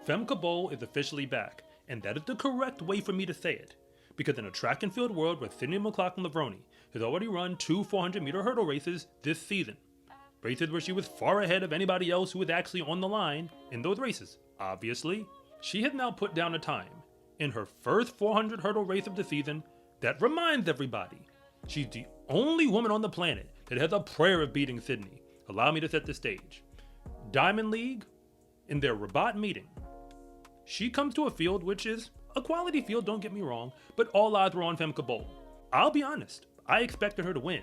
Femke Bol is officially back, and that is the correct way for me to say it. Because in a track and field world where Sydney McLaughlin-Levrone has already run 2 400-meter hurdle races this season, races where she was far ahead of anybody else who was actually on the line in those races, obviously, she has now put down a time in her first 400 hurdle race of the season that reminds everybody she's the only woman on the planet that has a prayer of beating Sydney. Allow me to set the stage. Diamond League, in their Rabat meeting, she comes to a field which is a quality field, don't get me wrong, but all odds were on Femke Bol. I'll be honest, I expected her to win,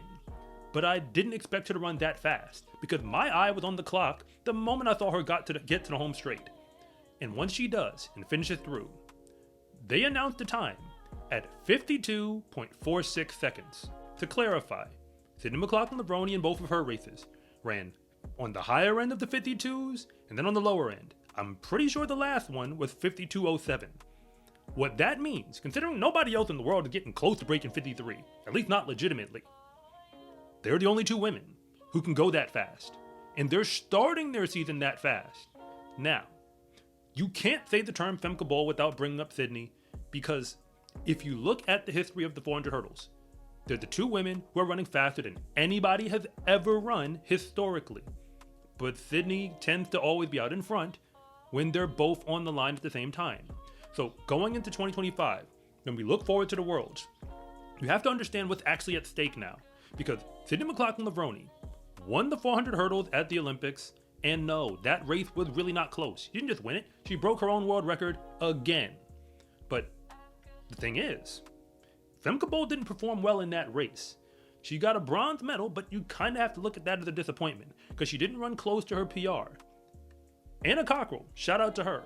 but I didn't expect her to run that fast because my eye was on the clock the moment I saw her get to the home straight. And once she does and finishes through, they announced the time at 52.46 seconds. To clarify, Sydney McLaughlin-Levrone in both of her races ran on the higher end of the 52s and then on the lower end. I'm pretty sure the last one was 52.07. What that means, considering nobody else in the world is getting close to breaking 53, at least not legitimately, they're the only 2 women who can go that fast. And they're starting their season that fast. Now, you can't say the term Femke Bol without bringing up Sydney, because if you look at the history of the 400 hurdles, they're the 2 women who are running faster than anybody has ever run historically. But Sydney tends to always be out in front when they're both on the line at the same time. So going into 2025, when we look forward to the Worlds, you have to understand what's actually at stake now. Because Sydney McLaughlin-Levrone won the 400 hurdles at the Olympics, and no, that race was really not close. She didn't just win it, she broke her own world record again. But the thing is, Femke Bol didn't perform well in that race. She got a bronze medal, but you kind of have to look at that as a disappointment, because she didn't run close to her PR. Anna Cockrell, shout out to her.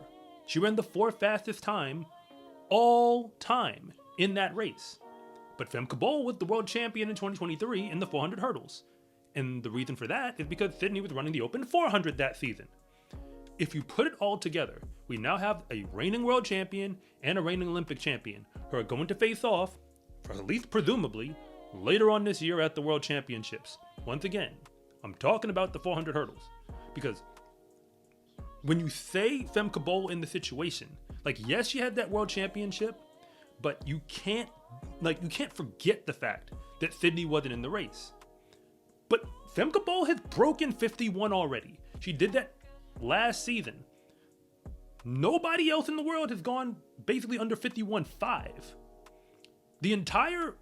She ran the 4th fastest time all time in that race. But Femke Bol was the world champion in 2023 in the 400 hurdles. And the reason for that is because Sydney was running the Open 400 that season. If you put it all together, we now have a reigning world champion and a reigning Olympic champion who are going to face off, for at least presumably, later on this year at the World Championships. Once again, I'm talking about the 400 hurdles. Because when you say Femke Bol in the situation, like, yes, she had that world championship, but you can't forget the fact that Sydney wasn't in the race. But Femke Bol has broken 51 already. She did that last season. Nobody else in the world has gone basically under 51.5. The entire,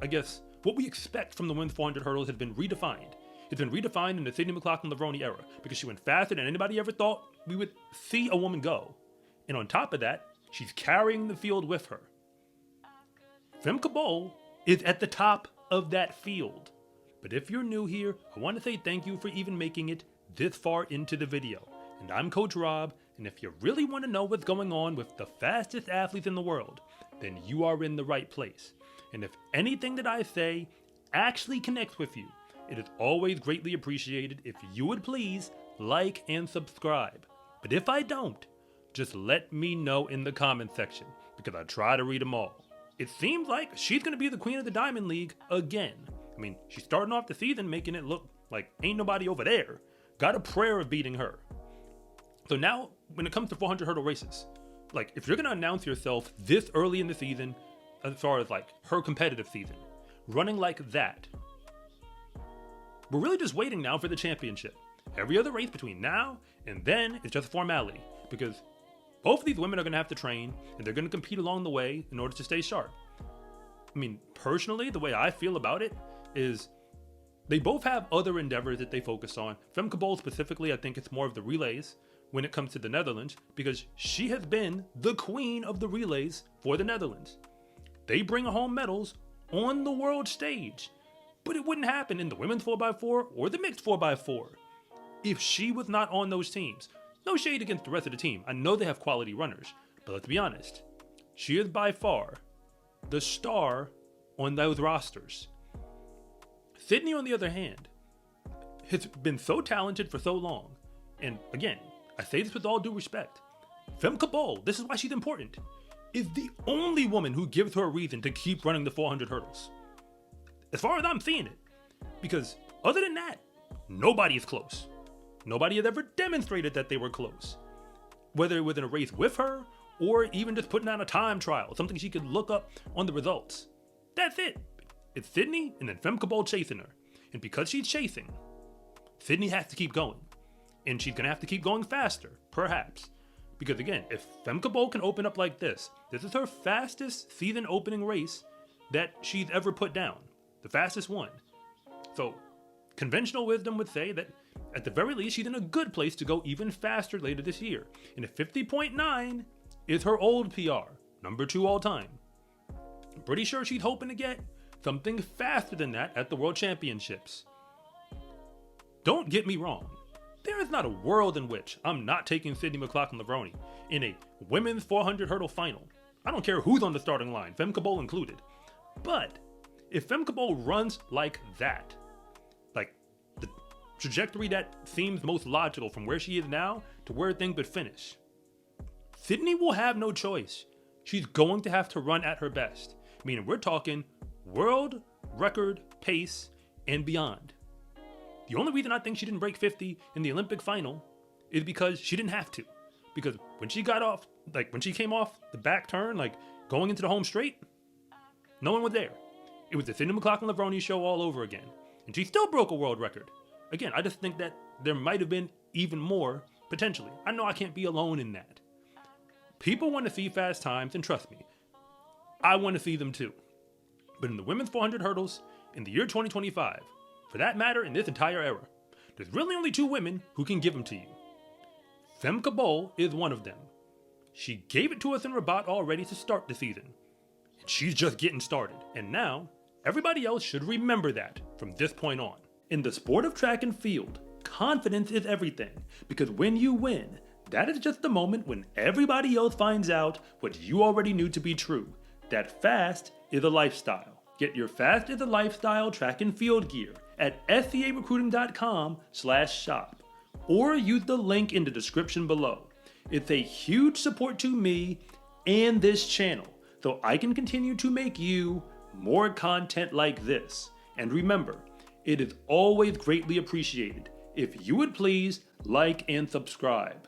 I guess, what we expect from the women's 400 hurdles has been redefined. It's been redefined in the Sydney McLaughlin-Levrone era because she went faster than anybody ever thought we would see a woman go. And on top of that, she's carrying the field with her. Femke Bol is at the top of that field. But if you're new here, I want to say thank you for even making it this far into the video. And I'm Coach Rob, and if you really want to know what's going on with the fastest athletes in the world, then you are in the right place. And if anything that I say actually connects with you, it is always greatly appreciated if you would please like and subscribe. But if I don't, just let me know in the comment section, because I try to read them all. It seems like she's going to be the queen of the Diamond League again. I mean, she's starting off the season making it look like ain't nobody over there. Got a prayer of beating her. So now, when it comes to 400 hurdle races, like, if you're going to announce yourself this early in the season, as far as like her competitive season, running like that, we're really just waiting now for the championship. Every other race between now and then is just a formality, because both of these women are going to have to train, and they're going to compete along the way in order to stay sharp. I mean, personally, the way I feel about it is they both have other endeavors that they focus on. Femke Bol specifically, I think it's more of the relays when it comes to the Netherlands, because she has been the queen of the relays for the Netherlands. They bring home medals on the world stage, but it wouldn't happen in the women's 4x4 or the mixed 4x4 if she was not on those teams. No shade against the rest of the team. I know they have quality runners, but let's be honest. She is by far the star on those rosters. Sydney, on the other hand, has been so talented for so long. And again, I say this with all due respect. Femke Bol, this is why she's important, is the only woman who gives her a reason to keep running the 400 hurdles. As far as I'm seeing it. Because other than that, nobody is close. Nobody has ever demonstrated that they were close. whether it was in a race with her or even just putting on a time trial, something she could look up on the results. That's it. It's Sydney and then Femke Bol chasing her. And because she's chasing, Sydney has to keep going. And she's going to have to keep going faster, perhaps. Because again, if Femke Bol can open up like this is her fastest season opening race that she's ever put down. The fastest one. So, conventional wisdom would say that at the very least, she's in a good place to go even faster later this year. And a 50.9 is her old PR, number 2 all time. I'm pretty sure she's hoping to get something faster than that at the World Championships. Don't get me wrong. There is not a world in which I'm not taking Sydney McLaughlin-Levrone in a women's 400 hurdle final. I don't care who's on the starting line, Femke Bol included. But if Femke Bol runs like that, like the trajectory that seems most logical from where she is now to where things would finish, Sydney will have no choice. She's going to have to run at her best. Meaning we're talking world record pace and beyond. The only reason I think she didn't break 50 in the Olympic final is because she didn't have to. Because when she got off, when she came off the back turn, going into the home straight, no one was there. It was the Sydney McLaughlin-Levrone show all over again. And she still broke a world record. Again, I just think that there might have been even more, potentially. I know I can't be alone in that. People want to see fast times, and trust me, I want to see them too. But in the women's 400 hurdles, in the year 2025, for that matter, in this entire era, there's really only 2 women who can give them to you. Femke Bol is one of them. She gave it to us in Rabat already to start the season. And she's just getting started. And now, everybody else should remember that from this point on. In the sport of track and field, confidence is everything. Because when you win, that is just the moment when everybody else finds out what you already knew to be true. That fast is a lifestyle. Get your fast is a lifestyle track and field gear at scarecruiting.com/shop or use the link in the description below. It's a huge support to me and this channel so I can continue to make you more content like this. And remember, it is always greatly appreciated if you would please like and subscribe.